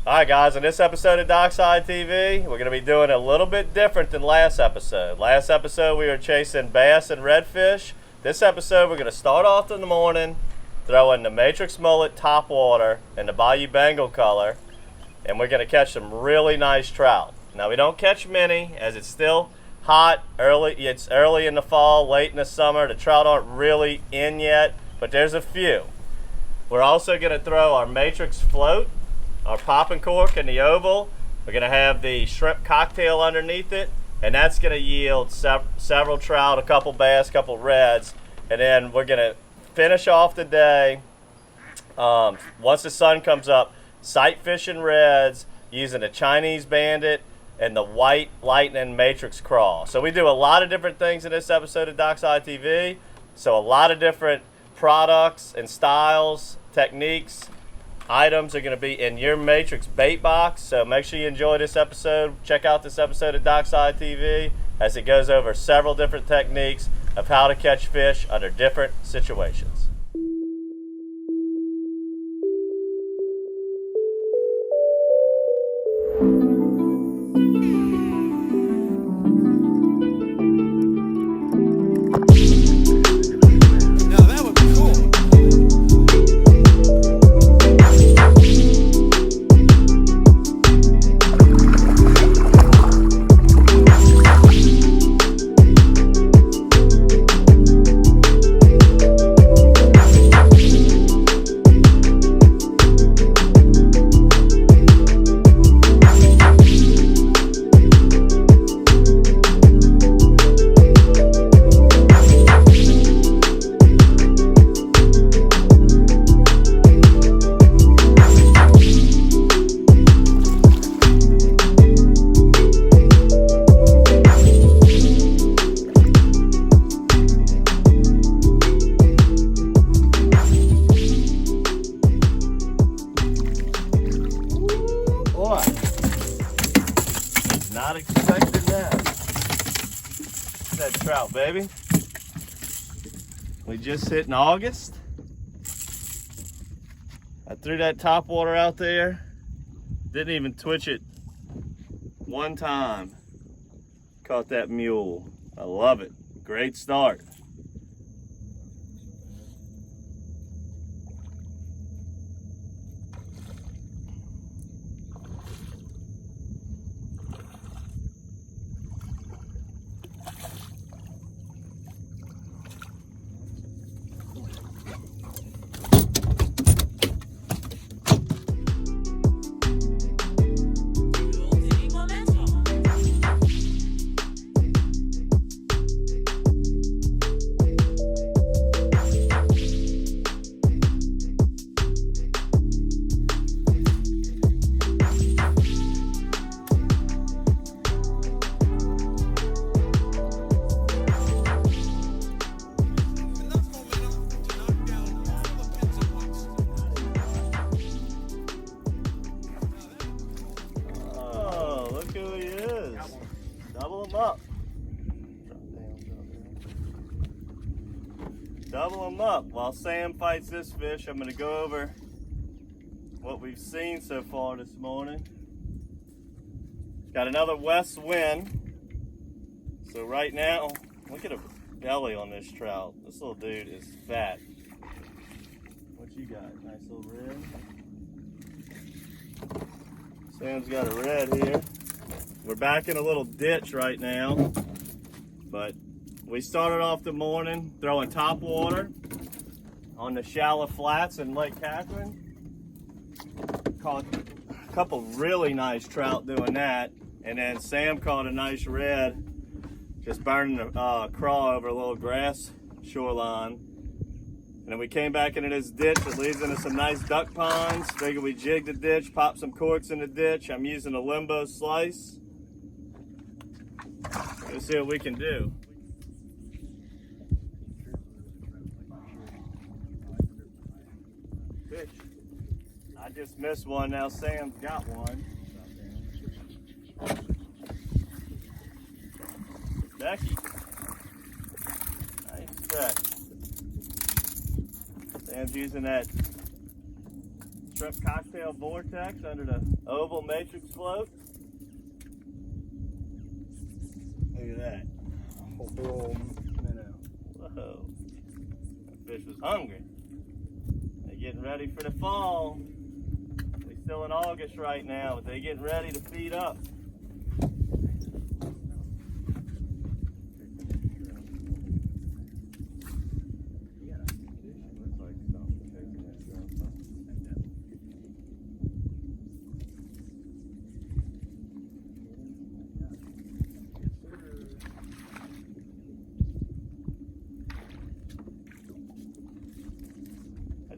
Alright guys, in this episode of Dockside TV, we're going to be doing a little bit different than last episode. Last episode we were chasing bass and redfish. This episode we're going to start off in the morning, throw in the Matrix Mullet Topwater and the Bayou Bengal color, and we're going to catch some really nice trout. Now we don't catch many as it's still hot, it's early in the fall, late in the summer. The trout aren't really in yet, but there's a few. We're also going to throw our Matrix float, our popping cork in the oval. We're going to have the shrimp cocktail underneath it, and that's going to yield several trout, a couple bass, a couple reds, and then we're going to finish off the day, once the sun comes up, sight fishing reds using the Chinese Bandit and the White Lightning Matrix Crawl. So we do a lot of different things in this episode of Dockside TV. So a lot of different products and styles, techniques, items are going to be in your Matrix bait box. So make sure you enjoy this episode. Check out this episode of Dockside TV as it goes over several different techniques of how to catch fish under different situations. Not expecting that. That trout, baby. We just hit in August. I threw that topwater out there. Didn't even twitch it one time. Caught that mule. I love it. Great start. Double them up. While Sam fights this fish, I'm going to go over what we've seen so far this morning. Got another west wind. So right now, look at the belly on this trout. This little dude is fat. What you got? Nice little red. Sam's got a red here. We're back in a little ditch right now, but we started off the morning throwing topwater on the shallow flats in Lake Catherine. Caught a couple really nice trout doing that, and then Sam caught a nice red just burning the craw over a little grass shoreline. And then we came back into this ditch that leads into some nice duck ponds. Figured we jig the ditch, pop some corks in the ditch. I'm using a limbo slice. Let's see what we can do. Fish. I just missed one, now Sam's got one. Becky. Nice fish. Sam's using that Shrimp Cocktail Vortex under the oval matrix float. Look at that. Whole minnow. Whoa. That fish was hungry. They're getting ready for the fall. We're still in August right now, but they're getting ready to feed up.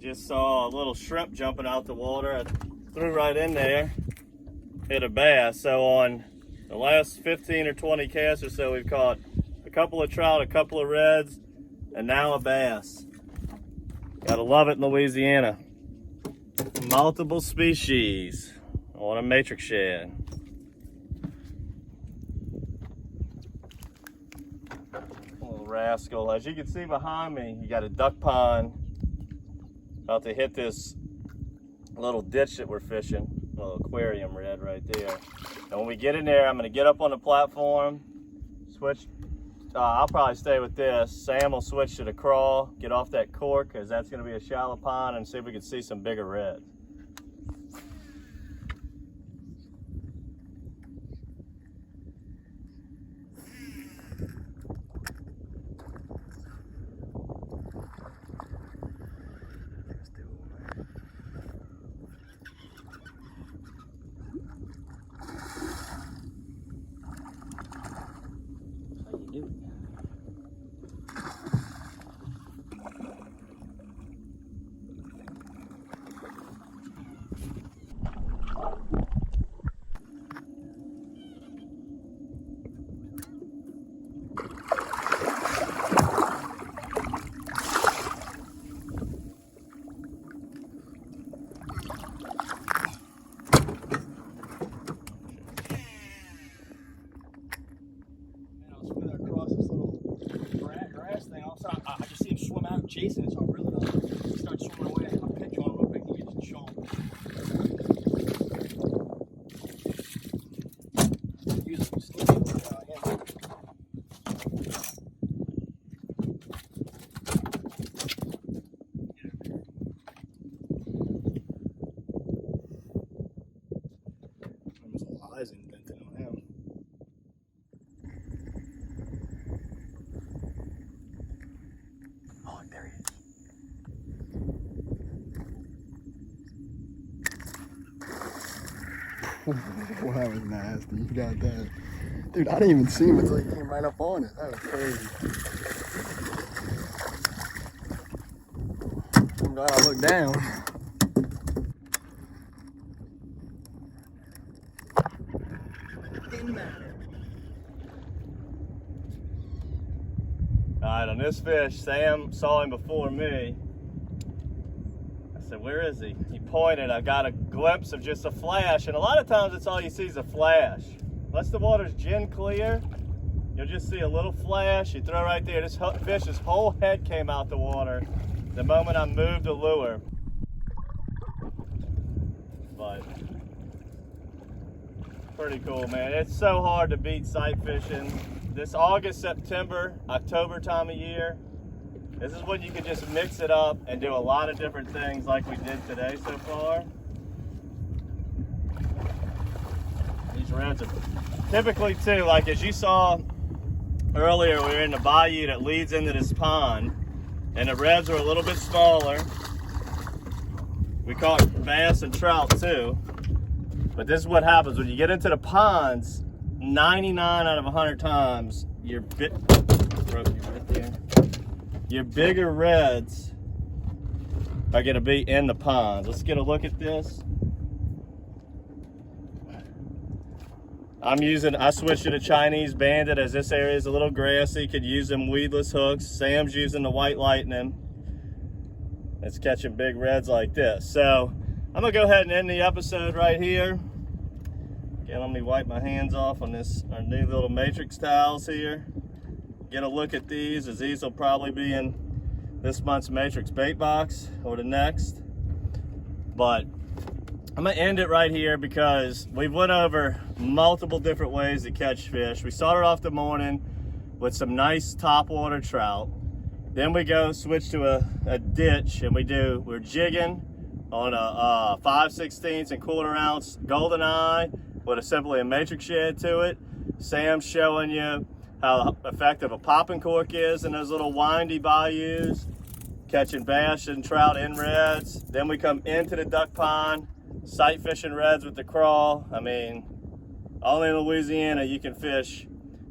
Just saw a little shrimp jumping out the water. I threw right in there, hit a bass. So on the last 15 or 20 casts or so, we've caught a couple of trout, a couple of reds, and now a bass. Gotta love it in Louisiana. Multiple species on a matrix shad. Little rascal. As you can see behind me, you got a duck pond. About to hit this little ditch that we're fishing, a little aquarium red right there. And when we get in there, I'm gonna get up on the platform, switch, I'll probably stay with this. Sam will switch to the crawl, get off that cork, because that's gonna be a shallow pond, and see if we can see some bigger reds. Chasing it, so I really don't start swimming away. I'll catch on real quick and get to show him. Use a sneaky hand. There's a lot of eyes indented on him. Oh, there he is. Well, that was nasty. You got that. Dude, I didn't even see him until he came right up on it. That was crazy. I'm glad I looked down. Alright, on this fish, Sam saw him before me. I said, where is he? He pointed, I got a glimpse of just a flash, and a lot of times it's all you see is a flash. Unless the water's gin clear, you'll just see a little flash. You throw right there. This fish's whole head came out the water the moment I moved the lure. But pretty cool, man. It's so hard to beat sight fishing. This August, September, October time of year, this is when you can just mix it up and do a lot of different things like we did today so far. These reds are typically too, like as you saw earlier, we were in the bayou that leads into this pond, and the reds are a little bit smaller. We caught bass and trout too, but this is what happens when you get into the ponds. 99 out of 100 times, your bigger reds are going to be in the ponds. Let's get a look at this. I switched to the Chinese Bandit as this area is a little grassy. Could use them weedless hooks. Sam's using the White Lightning. It's catching big reds like this. So I'm going to go ahead and end the episode right here. Okay, let me wipe my hands off on our new little matrix towels here. Get a look at these, as these will probably be in this month's matrix bait box or the next. But I'm gonna end it right here because we've went over multiple different ways to catch fish. We started off the morning with some nice topwater trout. Then we go switch to a ditch and we're jigging on a 5/16 and 1/4 ounce golden eye with simply a matrix shad to it. Sam's showing you how effective a popping cork is in those little windy bayous, catching bass and trout in reds. Then we come into the duck pond, sight fishing reds with the crawl. I mean, only in Louisiana you can fish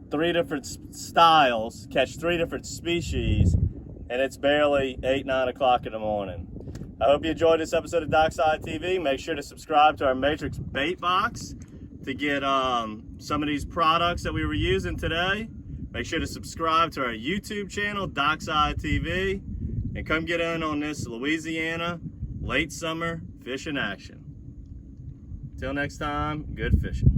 3 different styles, catch 3 different species, and it's barely 8, 9 o'clock in the morning. I hope you enjoyed this episode of Dockside TV. Make sure to subscribe to our Matrix bait box to get some of these products that we were using today. Make sure to subscribe to our YouTube channel, Dockside TV, and come get in on this Louisiana late summer fishing action. Till next time, good fishing.